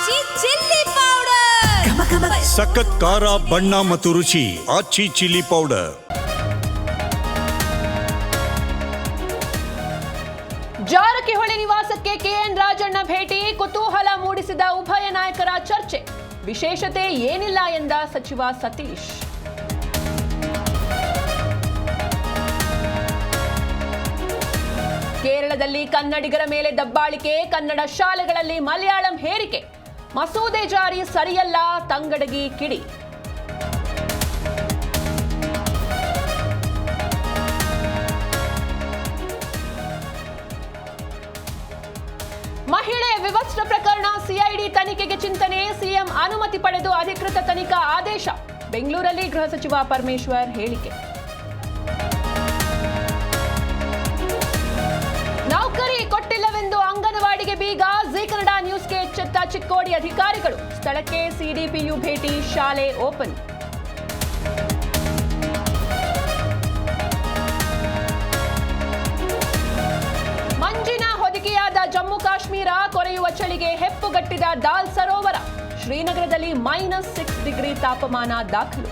ಆಚಿ chilli powder ಸಖತ್ ಖಾರ ಬಣ್ಣ ಮತ್ತು ರುಚಿ ಆಚಿ ಚಿಲ್ಲಿ ಪೌಡರ್. ಜಾರಕಿಹೊಳಿ ನಿವಾಸಕ್ಕೆ ಕೆಎನ್ ರಾಜಣ್ಣ ಭೇಟಿ ಕುತೂಹಲ ಮೂಡಿಸಿದ ಉಭಯ ನಾಯಕರ ಚರ್ಚೆ. ವಿಶೇಷತೆ ಏನಿಲ್ಲ ಎಂದ ಸಚಿವ ಸತೀಶ್. ಕೇರಳದಲ್ಲಿ ಕನ್ನಡಿಗರ ಮೇಲೆ ದಬ್ಬಾಳಿಕೆ, ಕನ್ನಡ ಶಾಲೆಗಳಲ್ಲಿ ಮಲಯಾಳಂ ಹೇರಿಕೆ, ಮಸೂದೆ ಜಾರಿ ಸರಿಯಲ್ಲ ತಂಗಡಗಿ ಕಿಡಿ. ಮಹಿಳೆ ವಿವಸ್ತ್ರ ಪ್ರಕರಣ ಸಿಐಡಿ ತನಿಖೆಗೆ ಚಿಂತನೆ, ಸಿಎಂ ಅನುಮತಿ ಪಡೆದು ಅಧಿಕೃತ ತನಿಖಾ ಆದೇಶ. ಬೆಂಗಳೂರಲ್ಲಿ ಗೃಹ ಸಚಿವ ಪರಮೇಶ್ವರ್ ಹೇಳಿಕೆ. ನೌಕರಿ ಕೊಟ್ಟಿಲ್ಲವೆಂದು ಅಂಗನವಾಡಿಗೆ ಬೀಗ, ಜಿ ಕನ್ನಡ ನ್ಯೂಸ್ಗೆ ಎಚ್ಚೆತ್ತ ಚಿಕ್ಕೋಡಿ ಅಧಿಕಾರಿಗಳು. ಸ್ಥಳಕ್ಕೆ ಸಿಡಿಪಿಯು ಭೇಟಿ, ಶಾಲೆ ಓಪನ್. ಮಂಜಿನ ಹೊದಿಕೆಯಾದ ಜಮ್ಮು ಕಾಶ್ಮೀರ, ಕೊರೆಯುವ ಚಳಿಗೆ ಹೆಪ್ಪುಗಟ್ಟಿದ ದಾಲ್ ಸರೋವರ. ಶ್ರೀನಗರದಲ್ಲಿ -6 ಡಿಗ್ರಿ ತಾಪಮಾನ ದಾಖಲು.